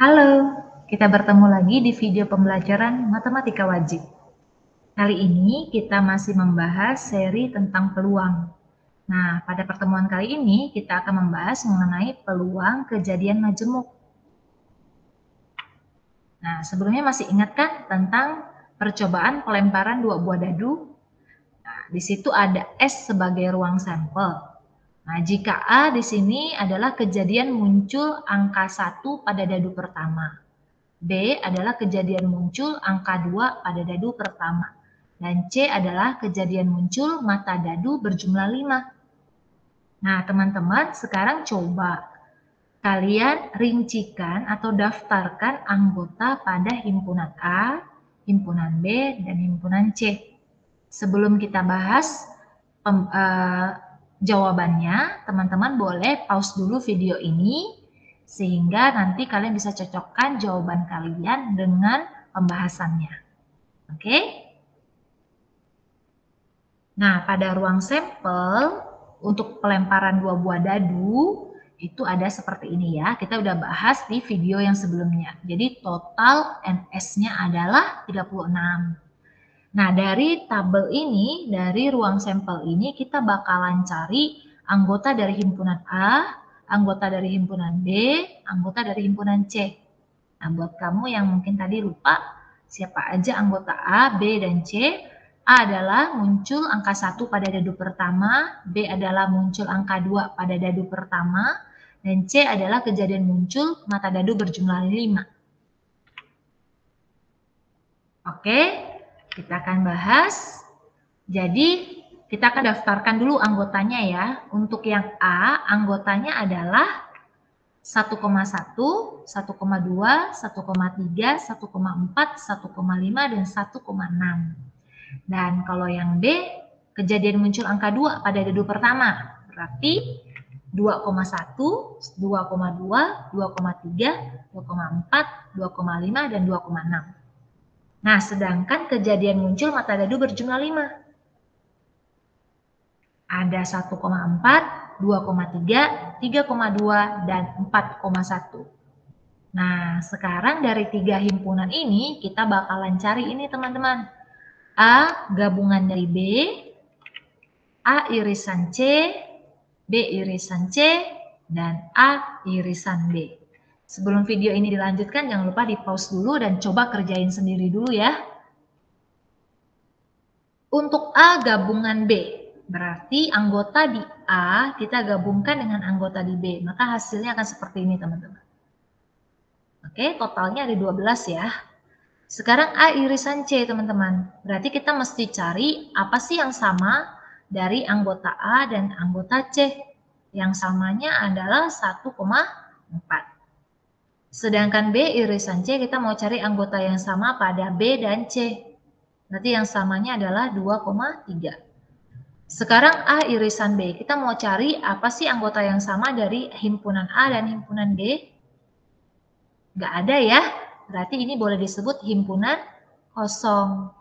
Halo, kita bertemu lagi di video pembelajaran Matematika Wajib. Kali ini kita masih membahas seri tentang peluang. Nah, pada pertemuan kali ini kita akan membahas mengenai peluang kejadian majemuk. Nah, sebelumnya masih ingat kan tentang percobaan pelemparan dua buah dadu? Nah, di situ ada S sebagai ruang sampel. Nah, jika A di sini adalah kejadian muncul angka 1 pada dadu pertama. B adalah kejadian muncul angka 2 pada dadu pertama. Dan C adalah kejadian muncul mata dadu berjumlah 5. Nah, teman-teman, sekarang coba kalian rincikan atau daftarkan anggota pada himpunan A, himpunan B, dan himpunan C. Sebelum kita bahas jawabannya, teman-teman boleh pause dulu video ini sehingga nanti kalian bisa cocokkan jawaban kalian dengan pembahasannya. Oke? Nah, pada ruang sampel untuk pelemparan dua buah dadu itu ada seperti ini ya. Kita udah bahas di video yang sebelumnya. Jadi total NS-nya adalah 36. Nah, dari tabel ini, dari ruang sampel ini, kita bakalan cari anggota dari himpunan A, anggota dari himpunan B, anggota dari himpunan C. Nah, buat kamu yang mungkin tadi lupa, siapa aja anggota A, B, dan C, A adalah muncul angka 1 pada dadu pertama, B adalah muncul angka 2 pada dadu pertama, dan C adalah kejadian muncul mata dadu berjumlah 5. Oke? Kita akan bahas. Jadi, kita akan daftarkan dulu anggotanya ya. Untuk yang A, anggotanya adalah 1,1, 1,2, 1,3, 1,4, 1,5, dan 1,6. Dan kalau yang B, kejadian muncul angka 2 pada dadu pertama. Berarti 2,1, 2,2, 2,3, 2,4, 2,5, dan 2,6. Nah, sedangkan kejadian muncul mata dadu berjumlah 5. Ada 1,4, 2,3, 3,2, dan 4,1. Nah, sekarang dari 3 himpunan ini, kita bakalan cari ini teman-teman. A gabungan dari B, A irisan C, B irisan C, dan A irisan B. Sebelum video ini dilanjutkan, jangan lupa di pause dulu dan coba kerjain sendiri dulu ya. Untuk A gabungan B, berarti anggota di A kita gabungkan dengan anggota di B, maka hasilnya akan seperti ini teman-teman. Oke, totalnya ada 12 ya. Sekarang A irisan C teman-teman, berarti kita mesti cari apa sih yang sama dari anggota A dan anggota C. Yang samanya adalah 1,4. Sedangkan B irisan C, kita mau cari anggota yang sama pada B dan C. Berarti yang samanya adalah 2,3. Sekarang A irisan B, kita mau cari apa sih anggota yang sama dari himpunan A dan himpunan B? Nggak ada ya, berarti ini boleh disebut himpunan kosong.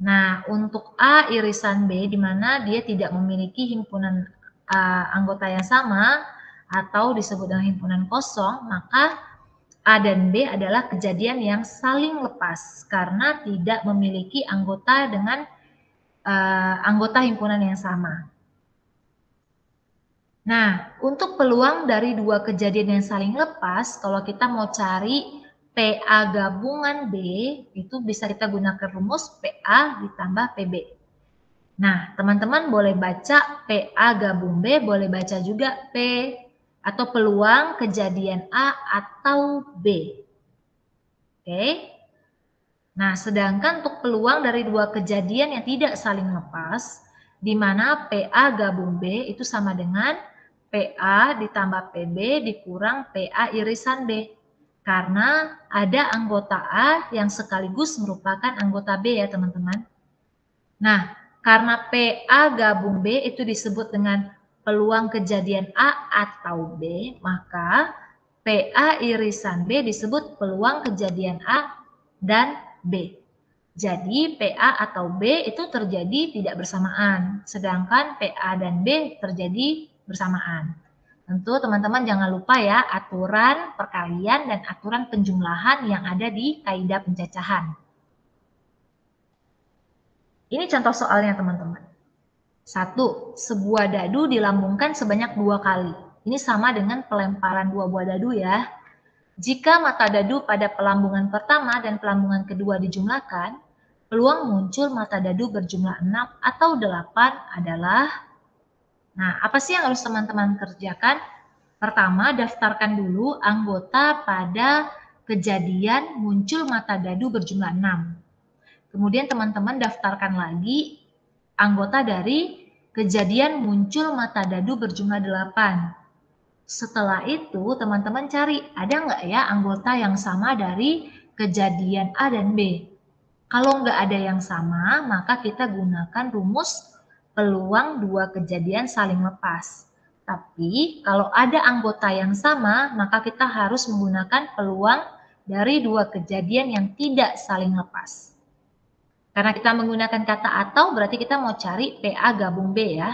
Nah, untuk A irisan B, di mana dia tidak memiliki himpunan anggota yang sama, atau disebut dengan himpunan kosong, maka A dan B adalah kejadian yang saling lepas karena tidak memiliki anggota dengan anggota himpunan yang sama. Nah, untuk peluang dari dua kejadian yang saling lepas, kalau kita mau cari PA gabungan B, itu bisa kita gunakan rumus PA ditambah PB. Nah, teman-teman boleh baca PA gabung B, boleh baca juga P atau peluang kejadian A atau B. Oke. Nah, sedangkan untuk peluang dari dua kejadian yang tidak saling lepas, di mana PA gabung B itu sama dengan PA ditambah PB dikurang PA irisan B. Karena ada anggota A yang sekaligus merupakan anggota B ya teman-teman. Nah, karena PA gabung B itu disebut dengan peluang kejadian A atau B, maka PA irisan B disebut peluang kejadian A dan B. Jadi PA atau B itu terjadi tidak bersamaan, sedangkan PA dan B terjadi bersamaan. Tentu teman-teman jangan lupa ya aturan perkalian dan aturan penjumlahan yang ada di kaidah pencacahan. Ini contoh soalnya teman-teman. 1. Sebuah dadu dilambungkan sebanyak 2 kali. Ini sama dengan pelemparan 2 buah dadu ya. Jika mata dadu pada pelambungan pertama dan pelambungan kedua dijumlahkan, peluang muncul mata dadu berjumlah 6 atau 8 adalah... Nah, apa sih yang harus teman-teman kerjakan? Pertama, daftarkan dulu anggota pada kejadian muncul mata dadu berjumlah 6. Kemudian teman-teman daftarkan lagi anggota dari kejadian muncul mata dadu berjumlah 8. Setelah itu teman-teman cari ada nggak ya anggota yang sama dari kejadian A dan B. Kalau nggak ada yang sama, maka kita gunakan rumus peluang dua kejadian saling lepas. Tapi kalau ada anggota yang sama, maka kita harus menggunakan peluang dari dua kejadian yang tidak saling lepas. Karena kita menggunakan kata atau, berarti kita mau cari PA gabung B ya.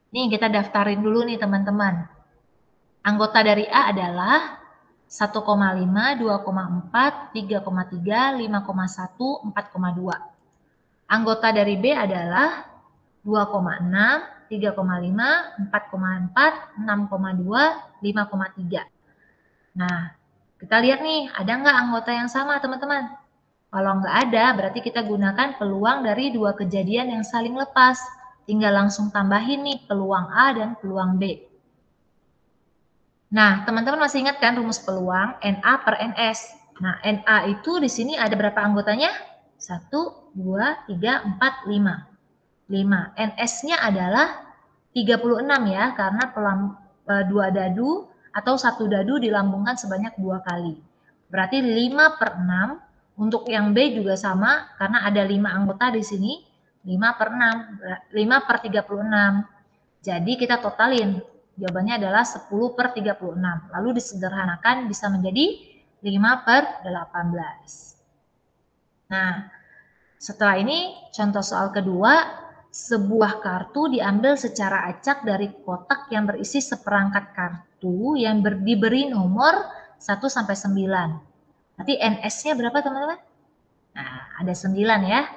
Nih kita daftarin dulu nih teman-teman. Anggota dari A adalah 1,5, 2,4, 3,3, 5,1, 4,2. Anggota dari B adalah 2,6, 3,5, 4,4, 6,2, 5,3. Nah, kita lihat nih, ada nggak anggota yang sama teman-teman? Kalau nggak ada, berarti kita gunakan peluang dari dua kejadian yang saling lepas. Tinggal langsung tambahin nih peluang A dan peluang B. Nah, teman-teman masih ingat kan rumus peluang NA per NS? Nah, NA itu di sini ada berapa anggotanya? 1, 2, 3, 4, 5. 5. NS-nya adalah 36 ya, karena dua dadu atau satu dadu dilambungkan sebanyak 2 kali. Berarti 5 per 6. Untuk yang B juga sama, karena ada 5 anggota di sini. 5 per 6, 5 per 36. Jadi kita totalin. Jawabannya adalah 10 per 36. Lalu disederhanakan bisa menjadi 5 per 18. Nah, setelah ini contoh soal kedua. Sebuah kartu diambil secara acak dari kotak yang berisi seperangkat kartu yang diberi nomor 1 sampai 9. Nanti NS-nya berapa teman-teman? Nah, ada 9 ya.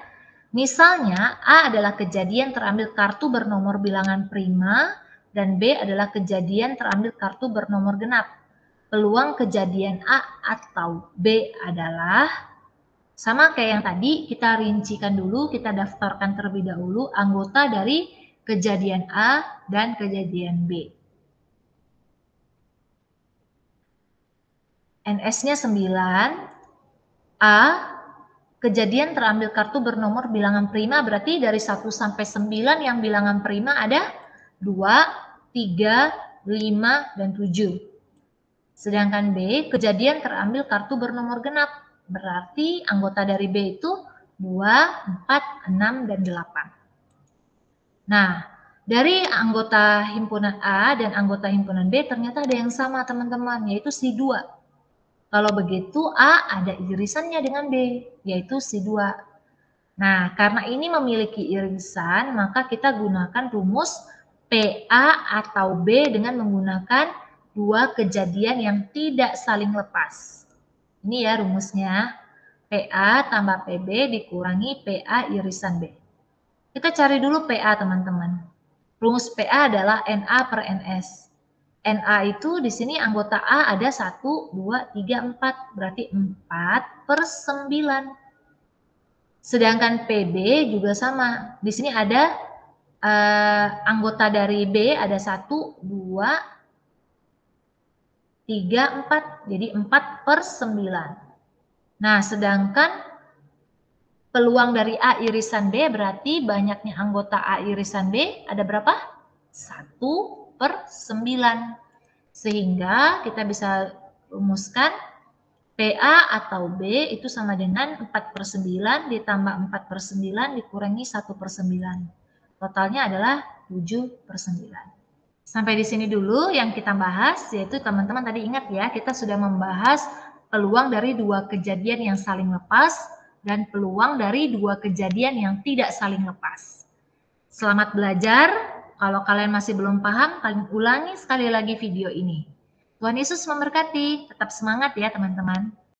Misalnya A adalah kejadian terambil kartu bernomor bilangan prima dan B adalah kejadian terambil kartu bernomor genap. Peluang kejadian A atau B adalah sama kayak yang tadi, kita rincikan dulu, kita daftarkan terlebih dahulu anggota dari kejadian A dan kejadian B. NS-nya 9, A, kejadian terambil kartu bernomor bilangan prima, berarti dari 1 sampai 9 yang bilangan prima ada 2, 3, 5, dan 7. Sedangkan B, kejadian terambil kartu bernomor genap. Berarti anggota dari B itu 2, 4, 6, dan 8. Nah, dari anggota himpunan A dan anggota himpunan B ternyata ada yang sama teman-teman, yaitu si 2. Kalau begitu A ada irisannya dengan B, yaitu si 2. Nah, karena ini memiliki irisan, maka kita gunakan rumus PA atau B dengan menggunakan dua kejadian yang tidak saling lepas. Ini ya rumusnya, PA tambah PB dikurangi PA irisan B. Kita cari dulu PA teman-teman. Rumus PA adalah NA per NS. NA itu di sini anggota A ada 1, 2, 3, 4. Berarti 4 per 9. Sedangkan PB juga sama. Di sini ada anggota dari B ada 1, 2, 3, 4. Jadi 4 per 9. Nah, sedangkan peluang dari A irisan B berarti banyaknya anggota A irisan B ada berapa? 1 per 9. Sehingga kita bisa rumuskan PA atau B itu sama dengan 4 per 9 ditambah 4 per 9 dikurangi 1 per 9. Totalnya adalah 7 per 9. Sampai di sini dulu yang kita bahas, yaitu teman-teman tadi ingat ya, kita sudah membahas peluang dari dua kejadian yang saling lepas dan peluang dari dua kejadian yang tidak saling lepas. Selamat belajar. Kalau kalian masih belum paham, kalian ulangi sekali lagi video ini. Tuhan Yesus memberkati. Tetap semangat ya teman-teman.